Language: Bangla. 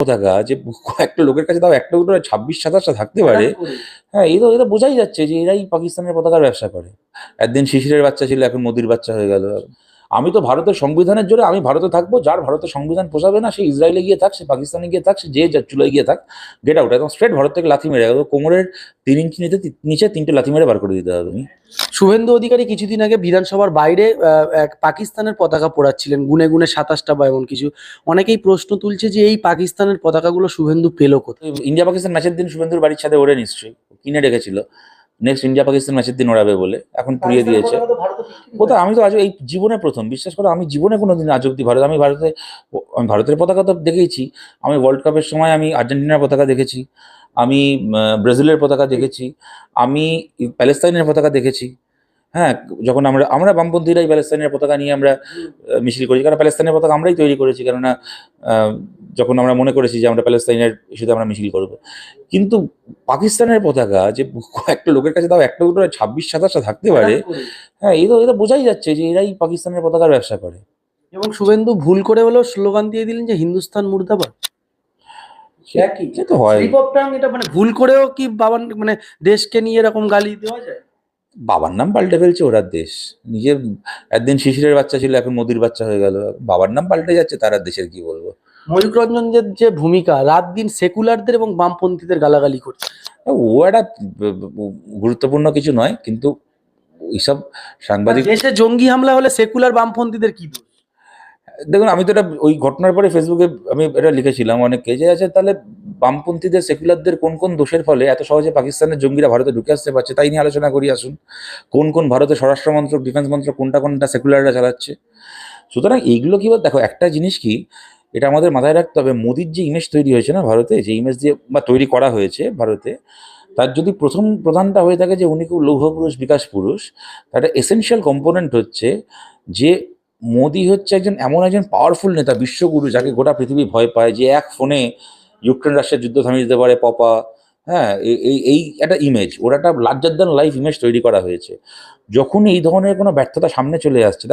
পতাকা যে কয়েকটা লোকের কাছে তাও একটা দুটো 26-27টা থাকতে পারে। হ্যাঁ, এটা বোঝাই যাচ্ছে যে এরাই পাকিস্তানের পতাকার ব্যবসা করে। একদিন শিশিরের বাচ্চা ছিল, এখন মোদির বাচ্চা হয়ে গেল। আমি তো ভারতের সংবিধানের জোরে আমি ভারতে থাকবো, যার ভারতের সংবিধান পোষাবে না সে ইসরায়েলে গিয়ে থাক, সে পাকিস্তানে গিয়ে থাক, সে যে যার চুলায় গিয়ে থাক, গেট আউট। একদম স্ট্রেট ভারত থেকে লাথি মেরে গেল, কোমরের 3 ইঞ্চি নিচে 3টে লাথি মেরে বার করে দিতে হবে। শুভেন্দু অধিকারী কিছুদিন আগে বিধানসভার বাইরে এক পাকিস্তানের পতাকা পোড়াচ্ছিলেন, গুনে গুনে 27টা বা এমন কিছু। অনেকেই প্রশ্ন তুলছে যে এই পাকিস্তানের পতাকাগুলো শুভেন্দু পেলো কোথায়? ইন্ডিয়া পাকিস্তান ম্যাচের দিন শুভেন্দুর বাড়ির ছাদে ওড়ে নিশ্চয়ই, কিনে রেখেছিল নেক্সট ইন্ডিয়া পাকিস্তান ম্যাচের দিন ওড়াবে বলে, এখন পুড়িয়ে দিয়েছে। কোথায়? আমি তো আজ এই জীবনে প্রথম, বিশ্বাস করো, আমি জীবনে কোনোদিন আজ অব্দি আমি ভারতের পতাকা তো দেখেইছি। আমি ওয়ার্ল্ড কাপের সময় আমি আর্জেন্টিনার পতাকা দেখেছি, আমি ব্রাজিলের পতাকা দেখেছি, আমি প্যালেস্তাইনের পতাকা দেখেছি। হ্যাঁ, যখন আমরা আমরা বামপন্থীরাই প্যালেস্তাইনের পতাকা নিয়ে আমরা মিছিল করেছি, কারণ প্যালেস্তাইনের পতাকা আমরাই তৈরি করেছি, কেননা যখন আমরা মনে করেছি যে আমরা প্যালেস্তাইনের ইস্যুতে আমরা মিছিল করবো। কিন্তু পাকিস্তানের পতাকা যে কয়েকটা লোকের কাছে তাও একটা দুটো 26-27টা থাকতে পারে। হ্যাঁ, এটা বোঝাই যাচ্ছে যে এরাই পাকিস্তানের পতাকার ব্যবসা করে। এবং শুভেন্দু ভুল করে হলেও স্লোগান দিয়ে দিলেন যে হিন্দুস্তান মুর্দাবাদ। সে তো হয়, এটা মানে ভুল করেও কি বাবার মানে দেশকে নিয়ে এরকম গালি দেওয়া যায়? বাবার নাম পাল্টে ফেলছে ওরা দেশ। নিজের একদিন শিশিরের বাচ্চা ছিল, এখন মোদির বাচ্চা হয়ে গেল। বাবার নাম পাল্টে যাচ্ছে, তারা দেশের কি বলবো। ময়ূক রঞ্জনের যে ভূমিকা, রাত দিন সেকুলারদের এবং বামপন্থীদের গালাগালি করছে। ও একটা গুরুত্বপূর্ণ কিছু নয়, কিন্তু এইসব সাংবাদিক, দেশে জঙ্গি হামলা হলে সেকুলার বামপন্থীদের কি দোষ? দেখুন, আমি তো এটা ওই ঘটনার পরে ফেসবুকে আমি এটা লিখেছিলাম অনেককে, যে আছে তাহলে বামপন্থীদের সেকুলারদের কোন কোন দোষের ফলে এত সহজে পাকিস্তানের জঙ্গিরা ভারতে ঢুকে আসতে পারছে, তাই নিয়ে আলোচনা করি আসুন। কোন কোন ভারতের স্বরাষ্ট্র মন্ত্রক, ডিফেন্স মন্ত্রক কোনটা কোনটা সেকুলাররা চালাচ্ছে। সুতরাং এইগুলো কি দেখো, একটা জিনিস কি, এটা আমাদের মাথায় রাখতে হবে, মোদির যে ইমেজ তৈরি হয়েছে না ভারতে, যে ইমেজ দিয়ে বা তৈরি করা হয়েছে ভারতে, তার যদি প্রধানটা হয়ে থাকে যে উনি খুব লৌহ পুরুষ, বিকাশ পুরুষ, তার একটা এসেনশিয়াল কম্পোনেন্ট হচ্ছে যে মোদি হচ্ছে এমন একজন পাওয়ারফুল নেতা, বিশ্বগুরু, যাকে গোটা পৃথিবী ভয় পায়, যে এক ফোনে ইউক্রেন রাশিয়ার যুদ্ধ থামিয়ে দিতে পারে পপা। হ্যাঁ, এই এই একটা ইমেজ, ওর একটা লার্জার দ্যান লাইফ ইমেজ তৈরি করা হয়েছে। যখন এই ধরনের কোনো ব্যর্থতা সামনে চলে আসছে,